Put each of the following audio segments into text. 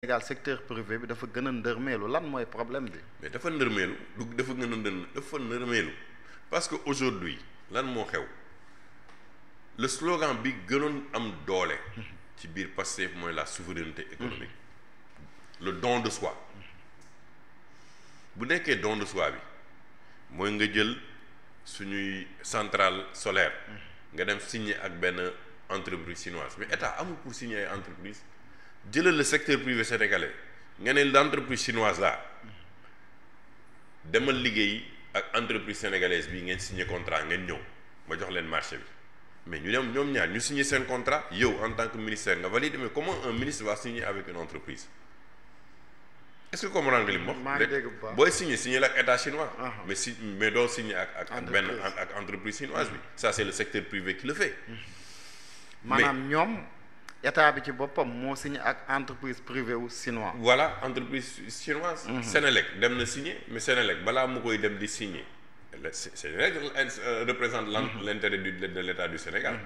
Sénégal secteur privé bi dafa gën a ndërmeelu lan mooy problème bi. mais dafa ndërmeelu du dafa gën a dafa ndërmeelu parce que aujourd'hui lan moo xew le slogan bi gënoon am doole ci biir Pastef mooy la souveraineté économique le don de soi bu nekkee don de soi bi mooy nga jël suñuy centrale solaire nga dem signer ak benn entreprise chinoise mais état amul pour signer ay entreprise jëlal le secteur privé sénégalais nga ne l'entreprise chinoise là demal liggéey ak entreprise sénégalaise bi ngeen signer contrat ngeen ñëw ma jox leen marché bi mais ñu dem ñoom ñaar ñu signer seen contrat yow en tant que ministère nga valide mais comment un ministre va signer avec une entreprise est-ce que comprendre nga li mu wax booy signer ak état chinois mais doo signer ak entreprise chinoise bi ça c'est le secteur privé qui le fait maanaam ñoom état bi ci boppam moo signé ak entreprise privée wu chinois. voilà entreprise chinoise. Sénélec dem na signé mais Sénélec balaa mu koy dem di signé Sénélec représente l'intérêt de l'état du Sénégal.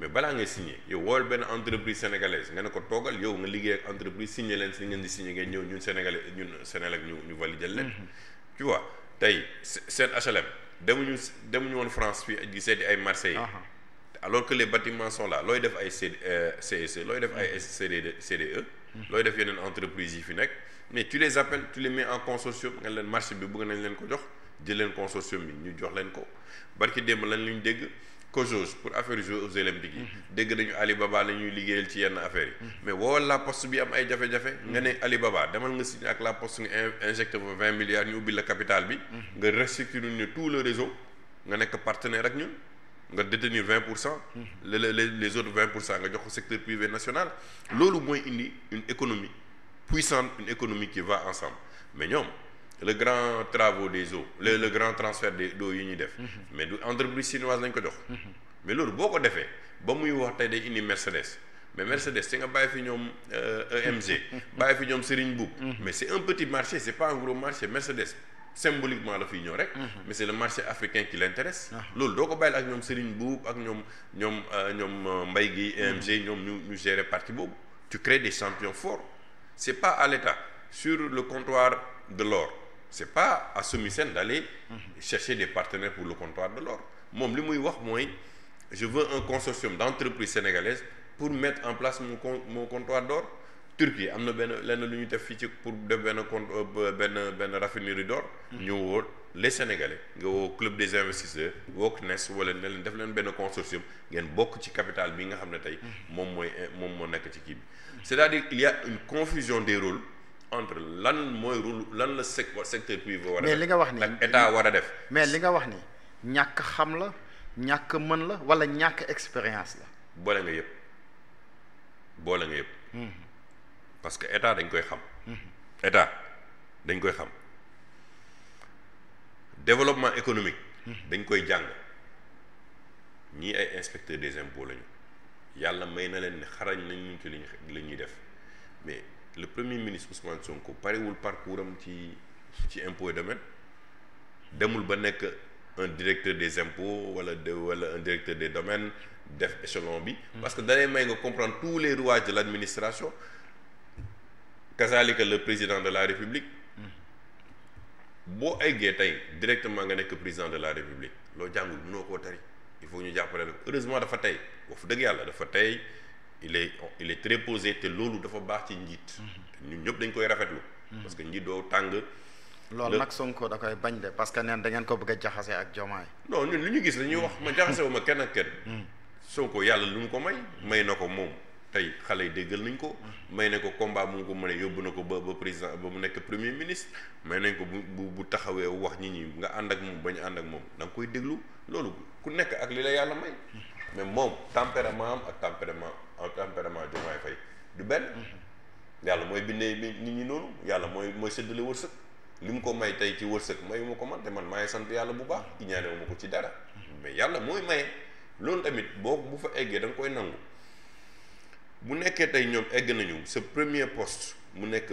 mais balaa ngay signé yow wool benn entreprise sénégalaise nga ne ko toogal yow nga liggéey ak entreprise signé leen si ngeen di signé ngeen ñëw ñun Sénégalais ñun Sénélec ñu valider leen. tu vois tey seen HLM demuñu woon France fii di seeti ay Marseillais. alors que les bâtiments sont là looy def ay CSE looy def ay CDE looy def yeneen entreprises yi fi nekk mais tu les appelles tu les mets en consortium nga leen marché bi bëgg nañ leen ko jox jël leen consortium bi ñu jox leen ko barki démb lan la ñu dégg COJOS pour affaire Jeux olympiques yi dégg nañu Alibaba la ñuy liggéeyal ci yenn affaires yi mais woowal la poste bi am ay jafe-jafe nga ne Alibaba demal nga signé ak la poste nga injecté fa 20 milliards ñu ubbi la capital bi nga restructurer ñu tout le réseau nga nekk partenaire ak ñun nga détenir 20% les autres 20% nga jox ko secteur privé national loolu mooy indi une économie puissante une économie qui va ensemble mais ñoom le grand travaux des eaux le grand transfert d'eau yi ñuy def mais du entreprise chinoise lañ ko jox mais loolu boo ko defee ba muy wax tey day indi Mercedes mais Mercedes ci nga bàyyi fi ñoom EMG bàyyi fi ñoom Serigne Boub mais c'est un petit marché c'est pas un gros marché Mercedes symboliquement la fiy ñëw rek mais c'est le marché africain qui l'intéresse loolu doo ko bàyyil ak ñoom Serigne Boub ak ñoom Mbaye Guèye EMG ñoom ñu gérer partie boobu tu crées des champions forts c'est pas à l'État sur le comptoir de l'or c'est pas à SOMISEN d'aller chercher des partenaires pour le comptoir de l'or moom li muy wax mooy je veux un consortium d'entreprises sénégalaises pour mettre en place mon comptoir d'or Turquie am na lenn lu ñu def fii ci pour def benn raffinerie d'or ñu woo les Sénégalais nga woo club des investisseurs woo CNES wala ne leen def leen benn consortium ngeen bokk ci capital bi nga xam ne tey moom moo nekk ci kii bi c'est-à-dire il y a une confusion des rôles entre lan mooy rôle lan la secteur privé war a def mais li nga wax ni ak état war a def mais li nga wax ni ñàkk xam la ñàkk mën la wala ñàkk expérience la boole nga yëpp parce que état dañ koy xam développement économique dañ koy jàng ñii ay inspecteurs des impôts lañu yàlla may na leen ne xarañ nañ ñu ci li ñuy def mais le premier ministre Ousmane Sonko parewul parcours am ci impôts et domaines demul ba nekk un directeur des impôts wala un directeur des domaines def échelon bi parce que dalay may nga comprendre tous les rouages de l'administration kazalika le président de la république boo eggee tey directement nga nekk président de la république loo jàngul mënoo koo tari il faut ñu jàppale la heureusement dafa tey wax dëgg yàlla dafa tey il est très posé te loolu dafa baax ci njiit ñun ñëpp dañ koy rafetlu parce que njiit doo tàng loolu nag Sonko da koy bañ de parce que neen da ngeen ko bëgg a jaxase ak Diomaye non ñun li ñu gis la ñuy wax ma jaxase wu ma kenn ak kenn Sonko yàlla lu mu ko may na ko moom tey xale yi déggal nañ ko may nañ ko combat bu mu ko mënee yóbbu na ko ba président ba mu nekk premier ministre may nañ ko bu taxawee wax nit ñi nga ànd ak moom bañ ànd ak moom da nga koy déglu loolu ku nekk ak li la yàlla may mais moom tempérament am ak tempérament Diomaye Faye du benn yàlla mooy bindee nit ñi noonu yàlla mooy séddale wërsëg li mu ko may tey ci wërsëg mayu ma ko man te man maay sant yàlla bu baax ñaanewu ma ko ci dara mais yàlla mooy maye loolu tamit bu fa eggee da nga koy nangu bu nekkee tey ñoom egg nañu sa premier poste mu nekk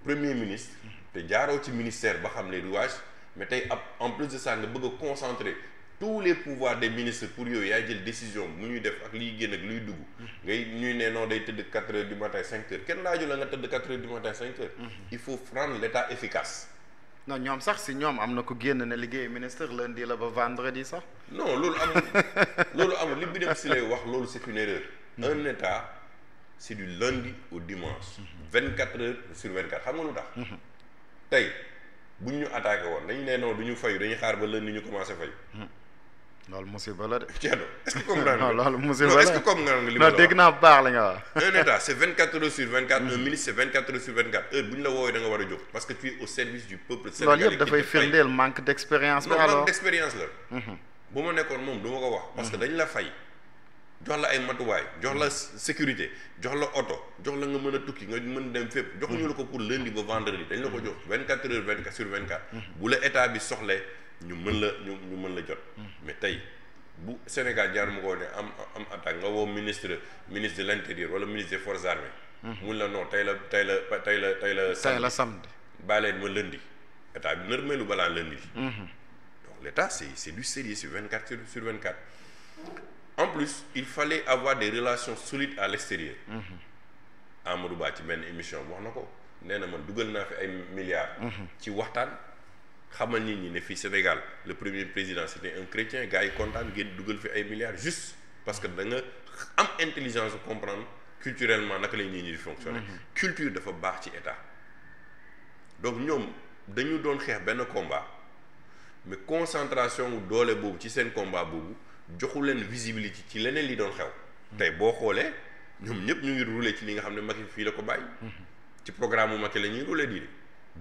premier ministre te jaaroo ci ministère ba xam les rouages mais tey en plus de ça nga bëgg a concentrer tous les pouvoirs des ministres pour yooyu yaay jël décision mu ñuy def ak liy génn ak luy dugg. ngay ñuy ne non day tëdd 4 heures du matin 5 heures kenn laaju la nga tëdd 4 heures du matin 5 heures. il faut rendre l'État efficace. non ñoom sax si ñoom am na ko génn ne liggéey ministre lundi la ba vendredi sax. non loolu amul li bi dem si lay wax loolu c'est une erreur. un État c'est du lundi au dimanche. 24 heures sur 24 xam nga lu tax. tey buñ ñu attaqué woon dañu ne non du ñu fayu dañuy xaar ba lundi ñu commencé fay. loolu musiba la de. Thierno est-ce que comprendre nga. non loolu musiba la est-ce que comprendre nga li ma la wax. non dégg naa bu baax la nga wax. un État c'est 24 heures sur 24. un ministre c'est 24 heures sur 24 heure bu ñu la woowee da nga war a jóg parce que tu es au service du peuple sénégalais. loolu yëpp dafay firndeel manque d'expérience. bi alors non manque d'expérience la. bu ma nekkoon moom du ma ko wax. parce que dañ la fay. jox la ay matuwaay jox la sécurité jox la oto jox la nga mën a tukki nga mën dem fépp. joxuñu la ko pour lundi ba vendredi dañ la ko jox 24 heures 24 sur 24. bu la état bi soxlee ñu mën la jot. mais tey bu Sénégal jaar mu ko ne am attaque nga woo ministre de l'intérieur wala ministre des forces armées. mun la non tey la samedi. bàyyi leen ma lundi état bi nërmeelu balaa lundi. donc l'état c'est du sérieux sur 24 sur 24. En plus il fallait avoir des relations solides à l'extérieur. Amadou Ba ci benn émission wax na ko nee na man dugal naa fi ay milliards. ci waxtaan xamal nit ñi ne fii Sénégal le premier président c'était un chrétien gars yi kontaan ngeen dugal fi ay milliards juste parce que da nga am intelligence de comprendre culturellement naka lay nit ñi di fonctionner. culture dafa baax ci état. donc ñoom dañu doon xeex benn combat mais concentration wu doole boobu ci seen combat boobu. joxu leen visibilité ci leneen li doon xew. tey boo xoolee ñoom ñëpp ñu ngi rouler ci li nga xam ne Macky fii la ko bàyyi. ci programme mu Macky la ñuy rouler di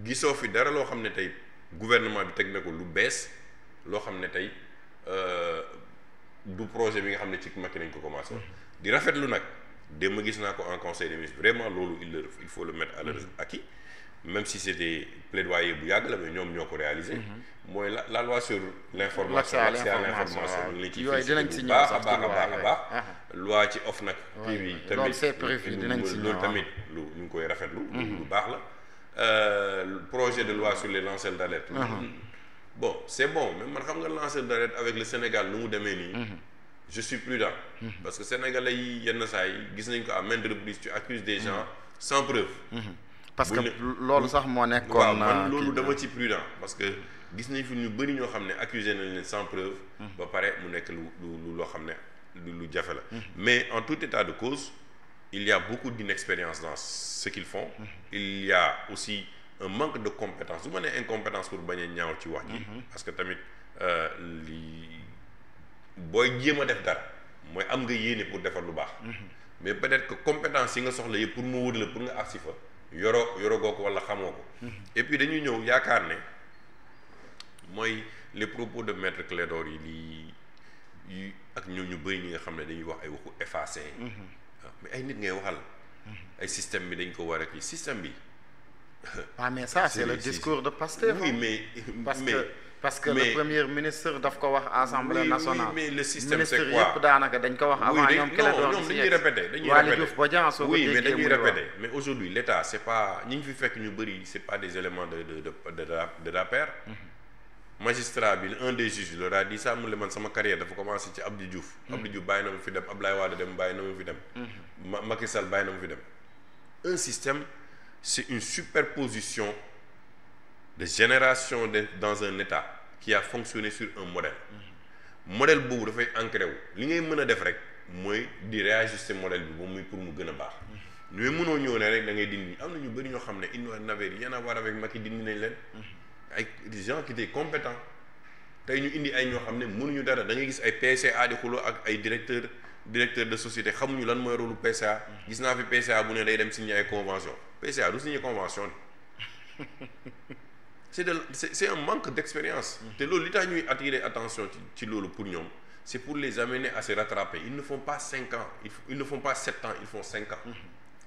gisoo fi dara loo xam ne tey gouvernement bi teg na ko lu bees loo xam ne tey du projet bi nga xam ne ci Macky lañ ko commencé. di rafetlu nag démb gis naa ko en conseil des ministres vraiment loolu il faut le mettre à leur acquis. même si c'était plaidoyer bu yàgg la mais ñoom ñoo ko réalisé. mooy la loi sur l'information. l'accès à l'information ñu ngi ci dinañ ci ñëw baax a baax loi ci OFNAC. kii bi tamit loolu c'est prévu dinañ ci ñëw loolu tamit lu ñu ngi koy rafetlu. lu baax la. projet de loi sur les lanceurs d'alerte. bon c'est bon mais man xam nga lanceur d'alerte avec le Sénégal nu mu demee nii. je suis prudent. parce que sénégalais yi yenn saa yi gis nañ ko à maintes reprises tu accuses des gens sans preuve. parce que loolu sax moo nekkoon. waaw man loolu dama ci prudent parce que gis nañ fi ñu bëri ñoo xam ne accusé nañ leen sans preuve. ba pare mu nekk lu loo xam ne lu jafe la. mais en tout état de cause il y a beaucoup d'inexpérience dans ce qu'ils font. il y a aussi un manque de compétence du ma nee incompétence pour bañ a ñaaw ci wax ji. parce que tamit li booy jéem a def dara mooy am nga yéene pour defar lu baax. mais peut-être que compétence yi nga soxla yëpp pour mu wër la pour nga agsi fa. yoro goo ko wala xamoo ko. et puis dañuy ñëw yaakaar ne mooy les propos de maître Clédor yi ak ñoom ñu bëri ñi nga xam ne dañuy wax ay waxu effacé. mais ay nit ngay waxal. ay système bi dañ ko war a kii système bi. mais ça c'est le discours de Pastef. oui parce que le premier ministre daf ko wax assemblée nationale. mais le système c'est quoi ministre yëpp daanaka dañ ko wax avant ñoom. ñoom dañuy répéter Waly Diouf Bodian soo ko oui mais dañuy répéter mais aujourd'hui l'État c'est pas ñi ngi fi fekk ñu bëri c'est pas des éléments de l'APR. magistrat bi un des juges leur a dit ça mu le man sama carrière dafa commencé ci Abdou Diouf. Abdou Diouf bàyyi na ma fi dem Abdoulaye Wade dem bàyyi na ma fi dem. Macky Sall bàyyi na ma fi dem. un système c'est une superposition de génération dans un État qui a fonctionné sur un modèle. modèle boobu dafay ancré wu li ngay mën a def rek mooy di réajuster modèle bi ba muy pour mu gën a baax. mais mënoo ñëw ne rek da ngay dindi am na ñu bëri ñoo xam ne ils n'avaient rien à voir avec Macky dindi nañ leen. ay des gens qui étaient compétents tey ñu indi ay ñoo xam ne mënuñu dara da ngay gis ay PCA di xuloo ak ay directeur de société xamuñu lan mooy rôle PCA. gis naa fi PCA bu ne day dem signer ay convention PCA du signer convention c'est un manque d'expérience. te loolu li tax ñuy attirer attention ci loolu pour ñoom c'est pour les amener à se rattraper ils ne font pas 5 ans ils ne font pas 7 ans ils font 5 ans.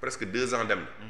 presque 2 ans dem na.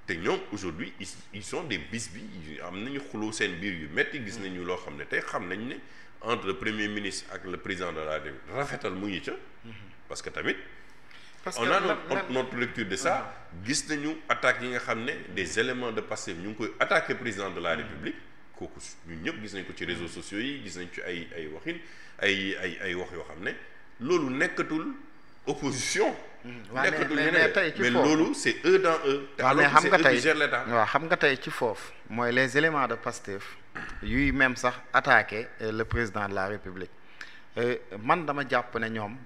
te ñoom aujourd'hui ils sont des bisbis am nañu xuloo seen biir yu metti gis nañu loo xam ne tey xam nañ ne entre le premier ministre ak le président de la République rafetal mu ngi ca. parce que tamit. on a notre lecture de ça gis nañu attaques yi nga xam ne des éléments de Pastef ñu ngi koy attaquer président de la République kooku ñun ñëpp gis nañ ko ci réseaux sociaux yi gis nañ ci ay waxin ay wax yoo xam ne loolu nekkatul opposition. nekkatul ñeneen mais loolu c'est eux dans eux. te alors que c'est eux qui gèrent l'État. waaw xam nga tey ci foofu mooy les éléments de Pastef yuy même sax attaqué le président de la République man dama jàpp ne ñoom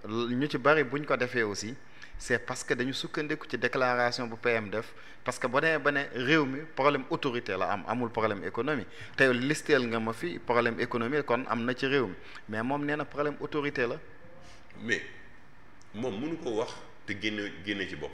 ñu ci bari buñ ko defee aussi c'est parce que dañu sukkandiku ci déclaration bu PM def parce que ba ne réew mi problème autorité la amul problème économie tey listeel nga ma fi problème économie kon am na ci réew mi mais moom nee na problème autorité la. mais moom mënu ko wax te génne ci bopp.